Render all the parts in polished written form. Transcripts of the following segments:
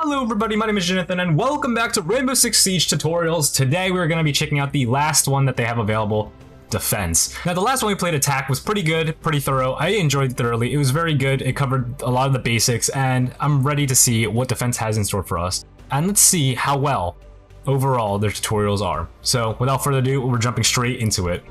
Hello everybody, my name is Jonathan and welcome back to Rainbow Six Siege tutorials. Today we're going to be checking out the last one that they have available, Defense. Now the last one we played, Attack, was pretty good, pretty thorough. I enjoyed it thoroughly. It was very good. It covered a lot of the basics and I'm ready to see what Defense has in store for us. And let's see how well overall their tutorials are. So without further ado, we're jumping straight into it.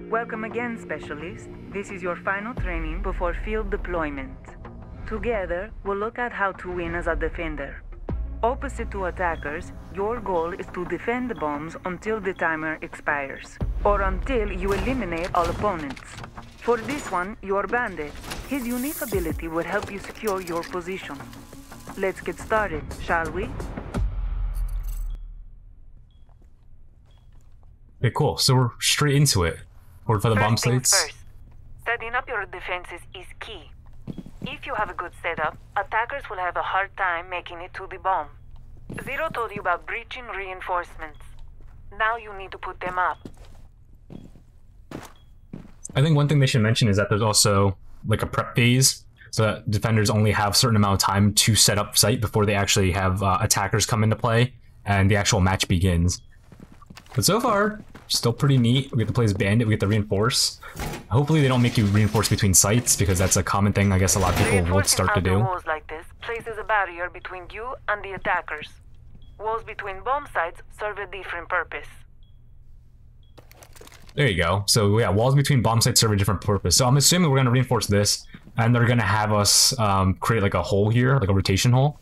Welcome again, Specialist. This is your final training before field deployment. Together, we'll look at how to win as a defender. Opposite to attackers, your goal is to defend the bombs until the timer expires, or until you eliminate all opponents. For this one, you're Bandit. His unique ability will help you secure your position. Let's get started, shall we? Okay, cool. So we're straight into it. Or for the bomb sites. First, setting up your defenses is key. If you have a good setup, attackers will have a hard time making it to the bomb. Zero told you about breaching reinforcements. Now you need to put them up. I think one thing they should mention is that there's also like a prep phase, so that defenders only have a certain amount of time to set up site before they actually have attackers come into play and the actual match begins. But so far, still pretty neat. We get to play as Bandit, we get to reinforce. Hopefully they don't make you reinforce between sites, because that's a common thing I guess a lot of people would start to do. Walls like this places a barrier between you and the attackers. Walls between bomb sites serve a different purpose. There you go. So yeah, walls between bomb sites serve a different purpose. So I'm assuming we're going to reinforce this, and they're going to have us create like a hole here, like a rotation hole.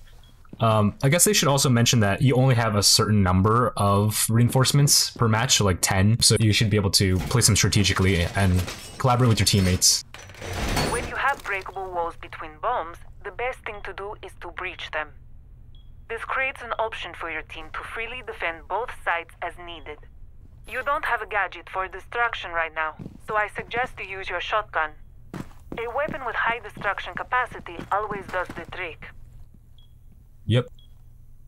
I guess they should also mention that you only have a certain number of reinforcements per match, so like 10, so you should be able to place them strategically and collaborate with your teammates. When you have breakable walls between bombs, the best thing to do is to breach them. This creates an option for your team to freely defend both sides as needed. You don't have a gadget for destruction right now, so I suggest you use your shotgun. A weapon with high destruction capacity always does the trick. Yep.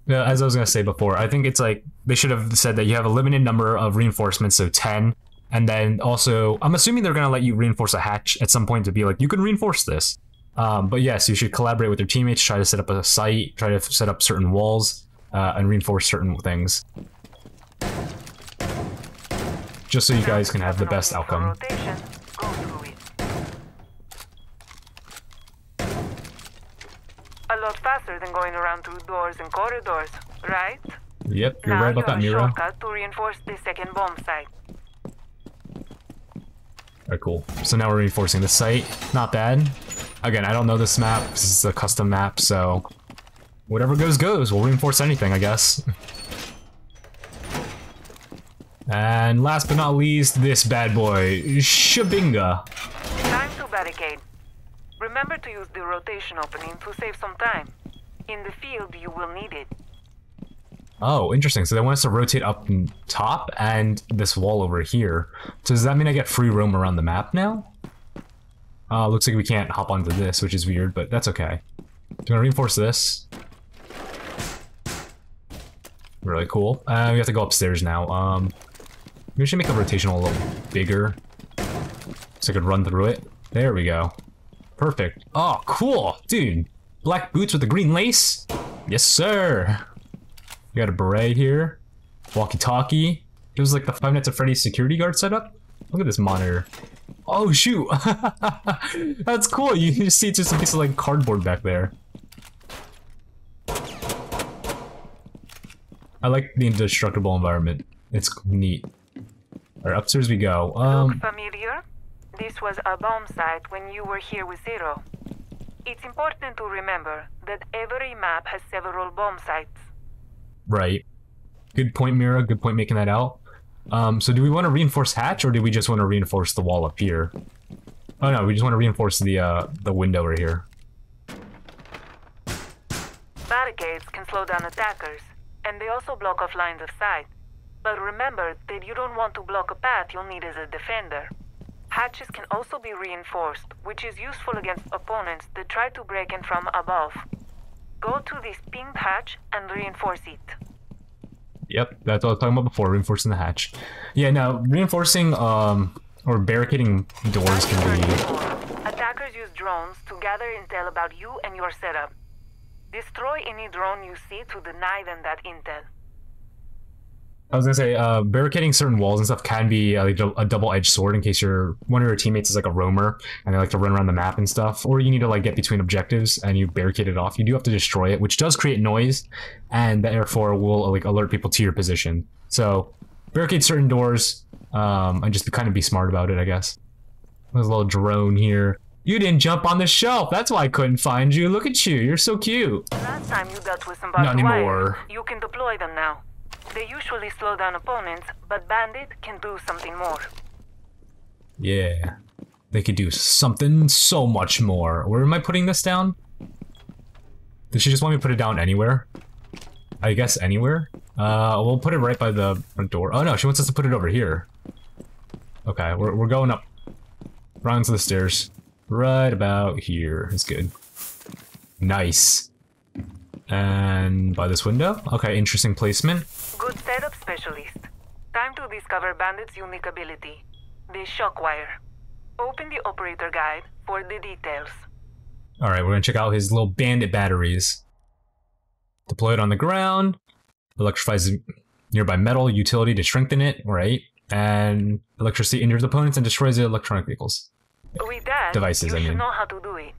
Yeah, as I was going to say before, I think it's like they should have said that you have a limited number of reinforcements, so 10. And then also, I'm assuming they're going to let you reinforce a hatch at some point to be like, you can reinforce this. But yes, you should collaborate with your teammates, try to set up a site, try to set up certain walls, and reinforce certain things. Just so you guys can have the best outcome. A lot faster than going around through doors and corridors, right? Yep, you're right about that, Mira. Shortcut to reinforce the second bomb site. Alright, cool. So now we're reinforcing the site. Not bad. Again, I don't know this map. This is a custom map, so whatever goes, goes. We'll reinforce anything, I guess. And last but not least, this bad boy, Shabinga. Time to barricade. Remember to use the rotation opening to save some time. In the field, you will need it. Oh, interesting. So they want us to rotate up and top and this wall over here. So does that mean I get free roam around the map now? Looks like we can't hop onto this, which is weird, but that's okay. I'm gonna reinforce this. Really cool. We have to go upstairs now. Maybe we should make the rotation a little bigger so I could run through it. There we go. Perfect. Oh, cool. Dude, black boots with the green lace? Yes, sir. We got a beret here. Walkie-talkie. It was like the Five Nights at Freddy's security guard setup. Look at this monitor. Oh, shoot. That's cool. You just see just a piece of like cardboard back there. I like the indestructible environment. It's neat. Alright, upstairs we go. Look familiar? This was a bomb site when you were here with Zero. It's important to remember that every map has several bomb sites. Right. Good point, Mira. Good point making that out. So do we want to reinforce hatch, or do we just want to reinforce the wall up here? Oh no, we just want to reinforce the window right here. Barricades can slow down attackers, and they also block off lines of sight. But remember that you don't want to block a path you'll need as a defender. Hatches can also be reinforced, which is useful against opponents that try to break in from above. Go to this pinged hatch and reinforce it. Yep, that's what I was talking about before, reinforcing the hatch. Yeah, now, reinforcing, or barricading doors can be... Attackers use drones to gather intel about you and your setup. Destroy any drone you see to deny them that intel. I was gonna say, barricading certain walls and stuff can be like a double-edged sword in case one of your teammates is like a roamer and they like to run around the map and stuff, or you need to like get between objectives and you barricade it off. You do have to destroy it, which does create noise, and therefore will like alert people to your position. So barricade certain doors, and just kind of be smart about it, I guess. There's a little drone here. You didn't jump on the shelf. That's why I couldn't find you. Look at you. You're so cute. Last time you dealt with some Not barbed wire, anymore. you can deploy them now. They usually slow down opponents, but Bandit can do something more. Yeah. They could do something so much more. Where am I putting this down? Did she just want me to put it down anywhere? I guess anywhere? We'll put it right by the front door. Oh no, she wants us to put it over here. Okay, we're going up. Round to the stairs. Right about here is good. Nice. And by this window? Okay, interesting placement. Good setup, Specialist. Time to discover Bandit's unique ability, the shock wire. Open the operator guide for the details. Alright, we're gonna check out his little bandit batteries. Deploy it on the ground. Electrifies nearby metal utility to strengthen it, right? And electricity injures opponents and destroys the electronic vehicles. With that, Devices, you I should mean. know how to do it.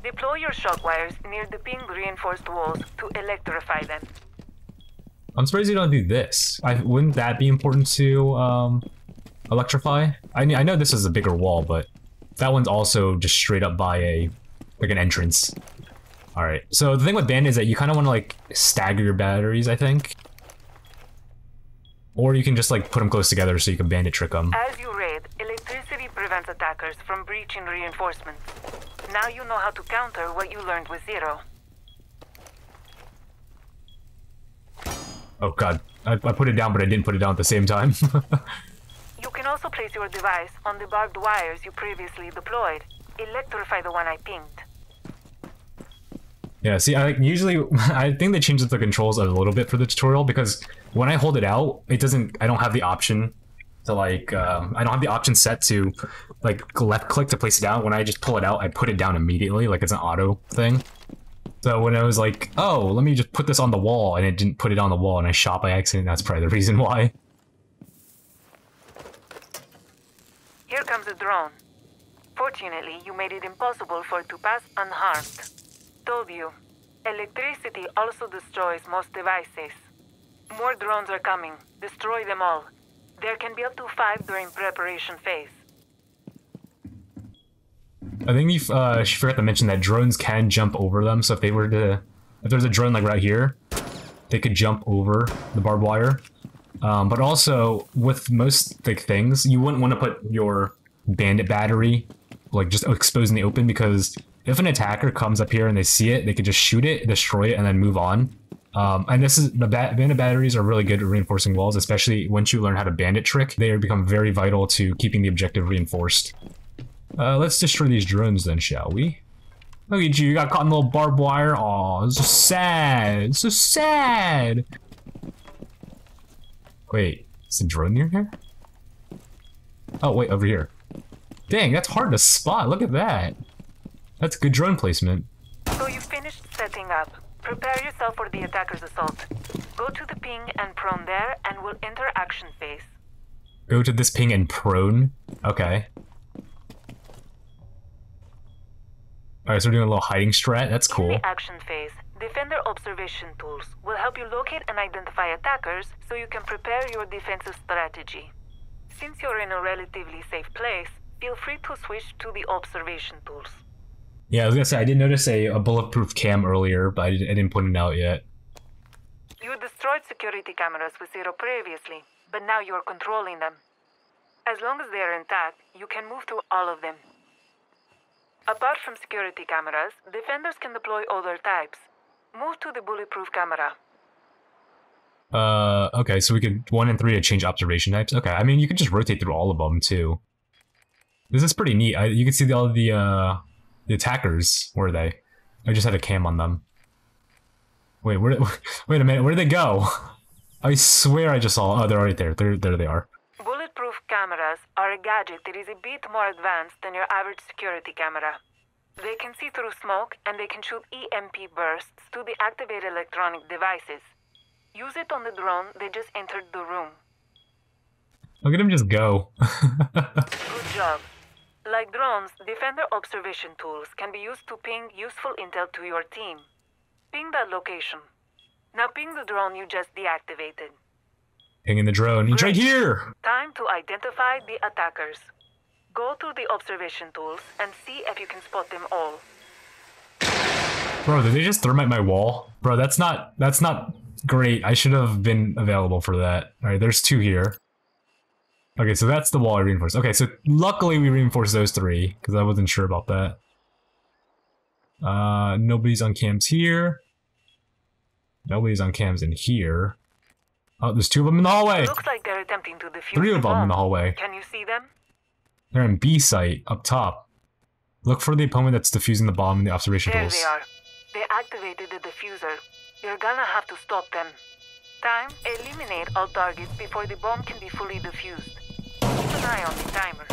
Deploy your shock wires near the pinged reinforced walls to electrify them. I'm surprised you don't do this. Wouldn't that be important to electrify? I know this is a bigger wall, but that one's also just straight up by like an entrance. All right. So the thing with bandit is that you kind of want to like stagger your batteries, I think, or you can just like put them close together so you can bandit trick them. As you read, electricity prevents attackers from breaching reinforcements. Now you know how to counter what you learned with Zero. Oh god, I put it down, but I didn't put it down at the same time. You can also place your device on the barbed wires you previously deployed. Electrify the one I pinged. Yeah, see, I think they changed up the controls a little bit for the tutorial, because when I hold it out, I don't have the option to like, I don't have the option set to like left click to place it down. When I just pull it out, I put it down immediately, like it's an auto thing. So when I was like, oh, let me just put this on the wall, and it didn't put it on the wall, and I shot by accident, that's probably the reason why. Here comes a drone. Fortunately, you made it impossible for it to pass unharmed. Told you. Electricity also destroys most devices. More drones are coming. Destroy them all. There can be up to 5 during preparation phase. I think she forgot to mention that drones can jump over them, so if there's a drone like right here, they could jump over the barbed wire. But also, with most like things, you wouldn't want to put your bandit battery like just exposed in the open, because if an attacker comes up here and they see it, they could just shoot it, destroy it, and then move on. And the bandit batteries are really good at reinforcing walls, especially once you learn how to bandit trick. They become very vital to keeping the objective reinforced. Let's destroy these drones then, shall we? Look at you got caught in a little barbed wire. Aw, it's so sad. It's so sad. Wait, is the drone near here? Oh, wait, over here. Dang, that's hard to spot. Look at that. That's good drone placement. So you finished setting up. Prepare yourself for the attacker's assault. Go to the ping and prone there, and we'll enter action phase. Go to this ping and prone? Okay. Alright, so we're doing a little hiding strat. That's cool. In the action phase, Defender observation tools will help you locate and identify attackers so you can prepare your defensive strategy. Since you're in a relatively safe place, feel free to switch to the observation tools. Yeah, I was gonna say, I did notice a bulletproof cam earlier, but I didn't put it out yet. You destroyed security cameras with Zero previously, but now you're controlling them. As long as they are intact, you can move through all of them. Apart from security cameras, defenders can deploy other types. Move to the bulletproof camera. Okay, so we could 1 and 3 to change observation types. Okay, I mean, you could just rotate through all of them, too. This is pretty neat. You can see all the attackers. Where are they? I just had a cam on them. Wait, wait a minute, where did they go? I swear I just saw. Oh, they're right there. There they are. Bulletproof cameras are a gadget that is a bit more advanced than your average security camera. They can see through smoke and they can shoot EMP bursts to deactivate electronic devices. Use it on the drone they just entered the room. Look at him just go. Good job. Like drones, Defender observation tools can be used to ping useful intel to your team. Ping that location. Now ping the drone you just deactivated. Pinging the drone. He's right here! Time to identify the attackers. Go through the observation tools and see if you can spot them all. Bro, did they just thermite my wall? Bro, that's not great. I should have been available for that. Alright, there's 2 here. Okay, so that's the wall I reinforced. Okay, so luckily we reinforced those 3, because I wasn't sure about that. Nobody's on cams here. Nobody's on cams in here. Oh, there's 2 of them in the hallway! Looks like they're attempting to defuse 3 of them in the hallway. Can you see them? They're in B site, up top. Look for the opponent that's defusing the bomb in the observation There tools. they are. They activated the diffuser. You're gonna have to stop them. Time, eliminate all targets before the bomb can be fully defused. Keep an eye on the timer.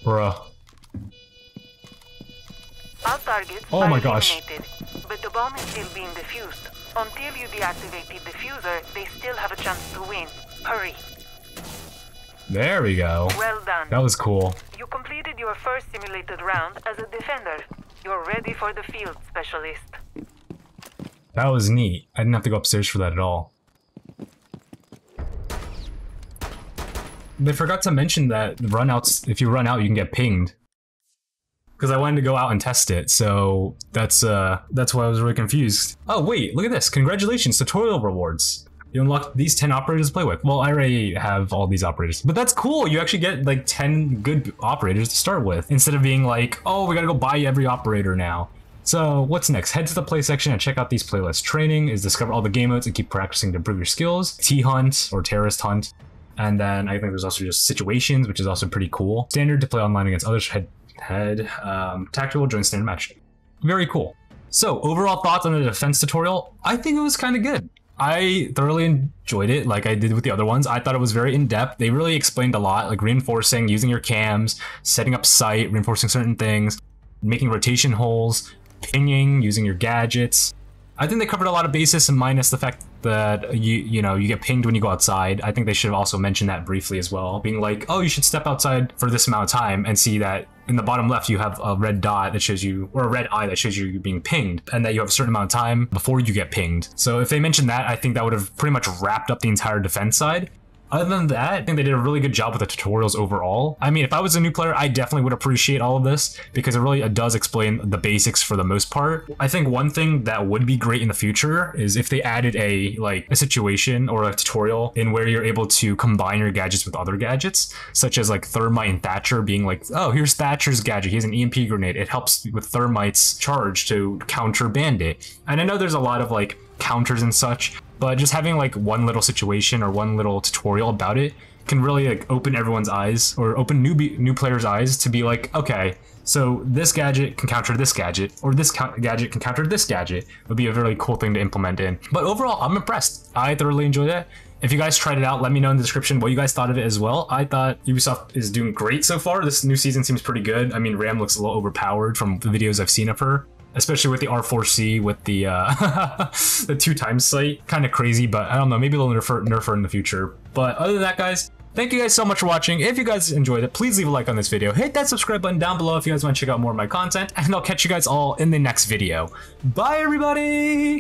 Bruh. All targets Oh are my gosh. eliminated, but the bomb is still being defused. Until you deactivate the diffuser, they still have a chance to win. Hurry. There we go. Well done. That was cool. You completed your first simulated round as a defender. You're ready for the field, specialist. That was neat. I didn't have to go upstairs for that at all. They forgot to mention that runouts, if you run out, you can get pinged. Because I wanted to go out and test it, so that's why I was really confused. Oh wait, look at this. Congratulations, tutorial rewards. You unlock these 10 operators to play with. Well, I already have all these operators. But that's cool, you actually get like 10 good operators to start with. Instead of being like, oh, we gotta go buy every operator now. So what's next? Head to the play section and check out these playlists. Training is discover all the game modes and keep practicing to improve your skills. T-Hunt or Terrorist Hunt. And then I think there's also just situations, which is also pretty cool. Standard to play online against others. Tactical join standard match. Very cool. So overall thoughts on the defense tutorial? I think it was kind of good. I thoroughly enjoyed it like I did with the other ones. I thought it was very in-depth. They really explained a lot, like reinforcing, using your cams, setting up sight, reinforcing certain things, making rotation holes, pinging, using your gadgets. I think they covered a lot of bases, minus the fact that you get pinged when you go outside. I think they should have also mentioned that briefly as well, being like, oh, you should step outside for this amount of time, and see that in the bottom left you have a red dot that shows you, or a red eye that shows you you're being pinged, and that you have a certain amount of time before you get pinged. So if they mentioned that, I think that would have pretty much wrapped up the entire defense side. Other than that, I think they did a really good job with the tutorials overall. I mean, if I was a new player, I definitely would appreciate all of this because it really does explain the basics for the most part. I think one thing that would be great in the future is if they added a situation or a tutorial in where you're able to combine your gadgets with other gadgets, such as like Thermite and Thatcher being like, oh, here's Thatcher's gadget. He has an EMP grenade. It helps with Thermite's charge to counter Bandit. And I know there's a lot of like counters and such, but just having like one little situation or one little tutorial about it can really like open everyone's eyes, or open new players' eyes to be like, okay, so this gadget can counter this gadget, or this gadget can counter this gadget. It would be a really cool thing to implement in. But overall, I'm impressed. I thoroughly enjoyed it. If you guys tried it out, let me know in the description what you guys thought of it as well. I thought Ubisoft is doing great so far. This new season seems pretty good. I mean, Ram looks a little overpowered from the videos I've seen of her, especially with the R4C with the the 2x sight. Kind of crazy, but I don't know, maybe they'll nerf her in the future. But other than that, guys, thank you guys so much for watching. If you guys enjoyed it, please leave a like on this video. Hit that subscribe button down below if you guys want to check out more of my content, and I'll catch you guys all in the next video. Bye, everybody!